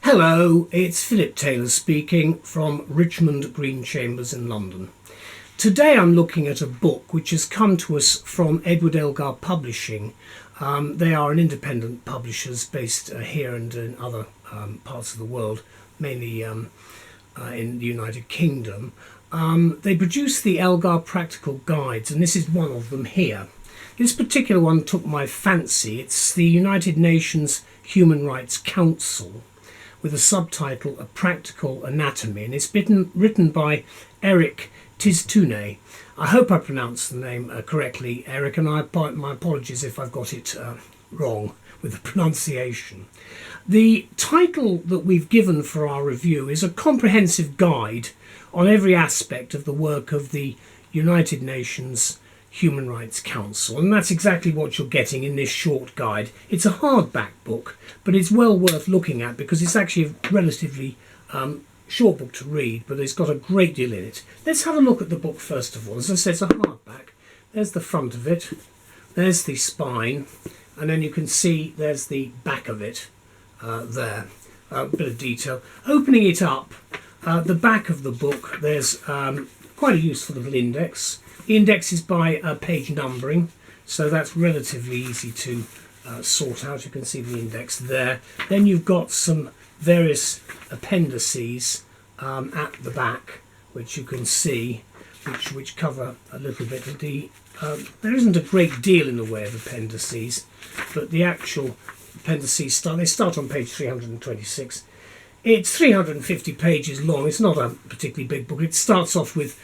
Hello, it's Philip Taylor speaking from Richmond Green Chambers in London. Today I'm looking at a book which has come to us from Edward Elgar Publishing. They are an independent publishers based here and in other parts of the world, mainly in the United Kingdom. They produce the Elgar Practical Guides, and this is one of them here. This particular one took my fancy. It's the United Nations Human Rights Council, with a subtitle, A Practical Anatomy, and it's written by Eric Tistounet. I hope I pronounced the name correctly, Eric, and my apologies if I've got it wrong with the pronunciation. The title that we've given for our review is a comprehensive guide on every aspect of the work of the United Nations Human Rights Council, and that's exactly what you're getting in this short guide. It's a hardback book, but it's well worth looking at because it's actually a relatively short book to read, but it's got a great deal in it. Let's have a look at the book first of all. As I said, it's a hardback. There's the front of it, there's the spine, and then you can see there's the back of it there. A bit of detail. Opening it up, the back of the book, there's quite a useful little index. The index is by page numbering, so that's relatively easy to sort out. You can see the index there. Then you've got some various appendices at the back, which you can see, which cover a little bit of the... there isn't a great deal in the way of appendices, but the actual appendices start on page 326. It's 350 pages long. It's not a particularly big book. It starts off with...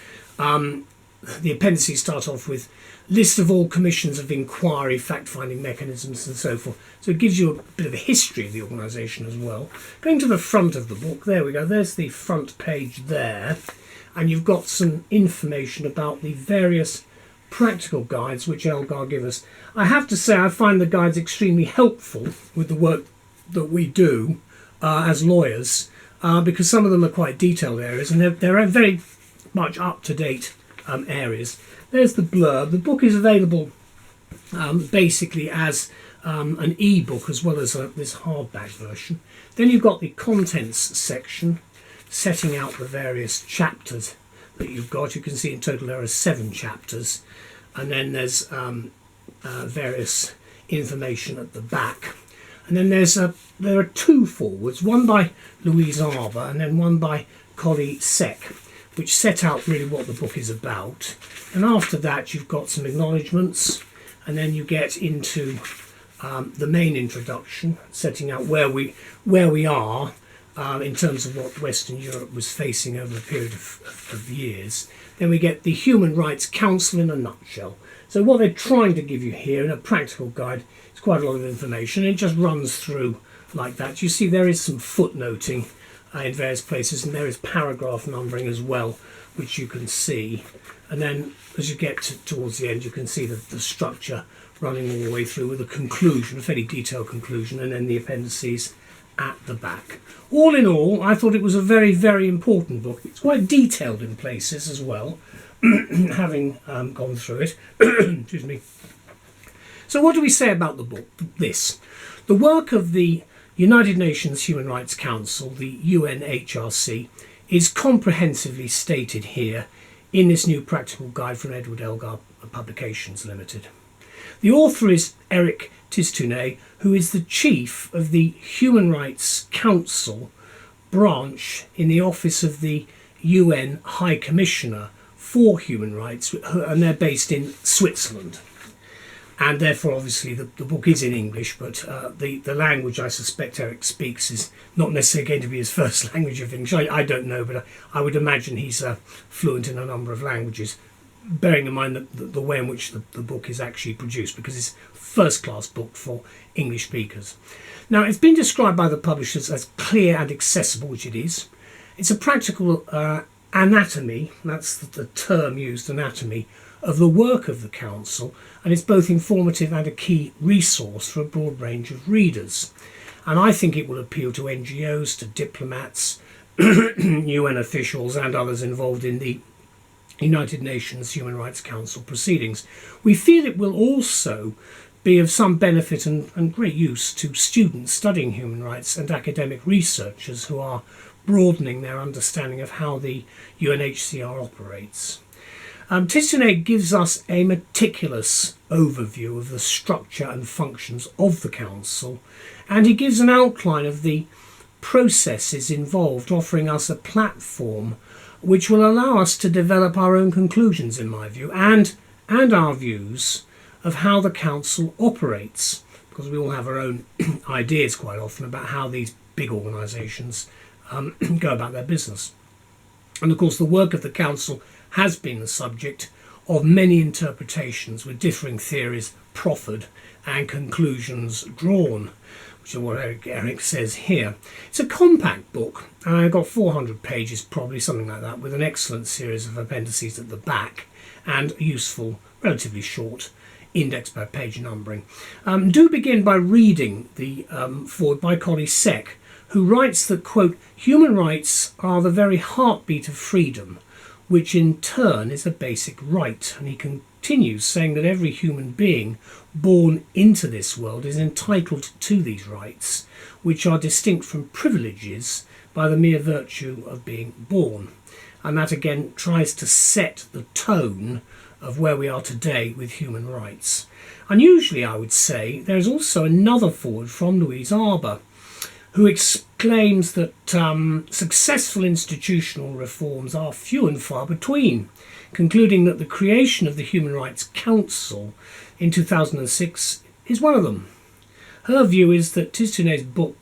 the appendices start off with list of all commissions of inquiry, fact-finding mechanisms and so forth. So it gives you a bit of a history of the organisation as well. Going to the front of the book, there we go, there's the front page there. And you've got some information about the various practical guides which Elgar give us. I have to say I find the guides extremely helpful with the work that we do as lawyers, because some of them are quite detailed areas and they're very much up-to-date areas. There's the blurb. The book is available basically as an ebook as well as this hardback version. Then you've got the contents section setting out the various chapters that you've got. You can see in total there are 7 chapters, and then there's various information at the back. And then there are 2 forwards, one by Louise Arbour and then one by Collie Seck, which set out really what the book is about. And after that you've got some acknowledgements, and then you get into the main introduction, setting out where we are in terms of what Western Europe was facing over a period of years. Then we get the Human Rights Council in a nutshell. So what they're trying to give you here in a practical guide is quite a lot of information. It just runs through like that. You see there is some footnoting in various places, and there is paragraph numbering as well, which you can see. And then as you get towards the end, you can see the structure running all the way through with a conclusion, a fairly detailed conclusion, and then the appendices at the back. All in all, I thought it was a very, very important book. It's quite detailed in places as well, having gone through it. Excuse me. So what do we say about the book? This. The work of the United Nations Human Rights Council, the UNHRC, is comprehensively stated here in this new practical guide from Edward Elgar Publications Limited. The author is Eric Tistounet, who is the chief of the Human Rights Council branch in the office of the UN High Commissioner for Human Rights, and they're based in Switzerland. And therefore, obviously, the book is in English, but the language I suspect Eric speaks is not necessarily going to be his first language of English. I don't know, but I would imagine he's fluent in a number of languages, bearing in mind the way in which the book is actually produced, because it's a first-class book for English speakers. Now, it's been described by the publishers as clear and accessible, which it is. It's a practical anatomy, that's the term used, anatomy, of the work of the Council, and it's both informative and a key resource for a broad range of readers. And I think it will appeal to NGOs, to diplomats, UN officials and others involved in the United Nations Human Rights Council proceedings. We feel it will also be of some benefit and great use to students studying human rights and academic researchers who are broadening their understanding of how the UNHCR operates. Tistounet gives us a meticulous overview of the structure and functions of the Council, and he gives an outline of the processes involved, offering us a platform which will allow us to develop our own conclusions, in my view, and our views of how the Council operates, because we all have our own ideas quite often about how these big organisations go about their business. And of course the work of the Council has been the subject of many interpretations, with differing theories proffered and conclusions drawn, which is what Eric says here. It's a compact book. I've got 400 pages, probably something like that, with an excellent series of appendices at the back and useful, relatively short, index by page numbering. Do begin by reading the foreword by Collie Seck, who writes that, quote, "Human rights are the very heartbeat of freedom, which in turn is a basic right." And he continues saying that every human being born into this world is entitled to these rights, which are distinct from privileges by the mere virtue of being born. And that again tries to set the tone of where we are today with human rights. Unusually, I would say, there is also another foreword from Louise Arbour, who exclaims that successful institutional reforms are few and far between, concluding that the creation of the Human Rights Council in 2006 is one of them. Her view is that Tistounet's book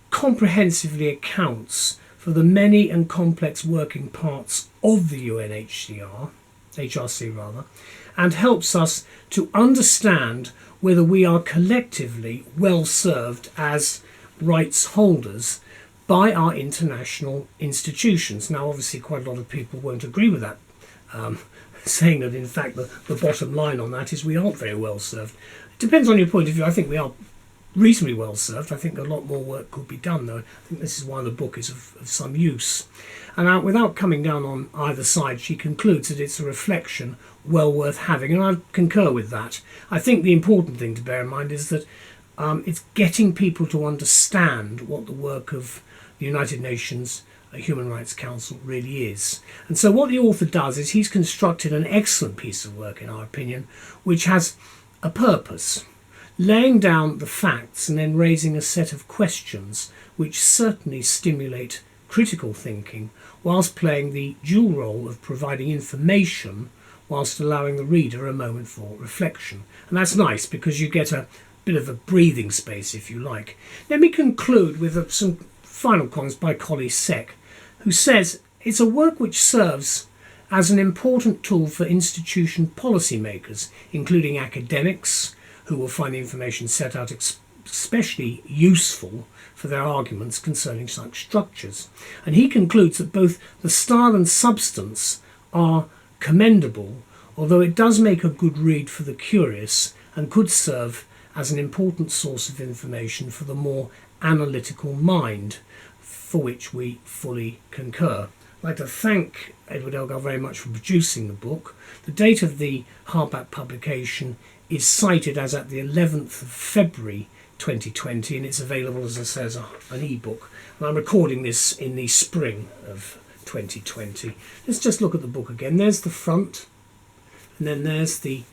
comprehensively accounts for the many and complex working parts of the HRC, and helps us to understand whether we are collectively well served as rights holders by our international institutions. Now, obviously, quite a lot of people won't agree with that, saying that, in fact, the bottom line on that is we aren't very well served. It depends on your point of view. I think we are reasonably well served. I think a lot more work could be done, though. I think this is why the book is of some use. And without coming down on either side, she concludes that it's a reflection well worth having, and I concur with that. I think the important thing to bear in mind is that it's getting people to understand what the work of the United Nations Human Rights Council really is. And so what the author does is he's constructed an excellent piece of work, in our opinion, which has a purpose, laying down the facts and then raising a set of questions which certainly stimulate critical thinking, whilst playing the dual role of providing information whilst allowing the reader a moment for reflection. And that's nice because you get a bit of a breathing space, if you like. Let me conclude with some final comments by Collie Seck, who says it's a work which serves as an important tool for institution policymakers, including academics, who will find the information set out especially useful for their arguments concerning such structures. And he concludes that both the style and substance are commendable, although it does make a good read for the curious and could serve as an important source of information for the more analytical mind, for which we fully concur. I'd like to thank Edward Elgar very much for producing the book. The date of the hardback publication is cited as at the 11th of February 2020, and it's available, as I say, as an ebook. And I'm recording this in the spring of 2020. Let's just look at the book again. There's the front, and then there's the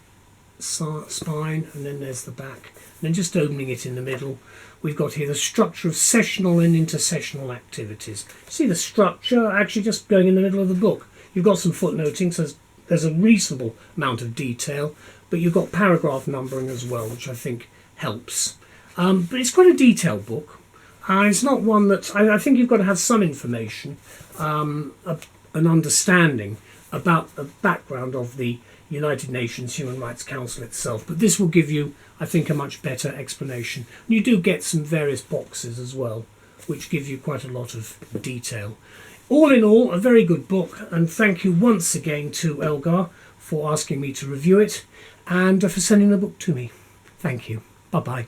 spine, and then there's the back. And then just opening it in the middle, we've got here the structure of sessional and intersessional activities. See the structure actually just going in the middle of the book. You've got some footnoting, so there's a reasonable amount of detail, but you've got paragraph numbering as well, which I think helps. But it's quite a detailed book. It's not one that I think you've got to have some information, an understanding about the background of the United Nations Human Rights Council itself, but this will give you, I think, a much better explanation. And you do get some various boxes as well, which give you quite a lot of detail. All in all, a very good book, and thank you once again to Elgar for asking me to review it and for sending the book to me. Thank you. Bye-bye.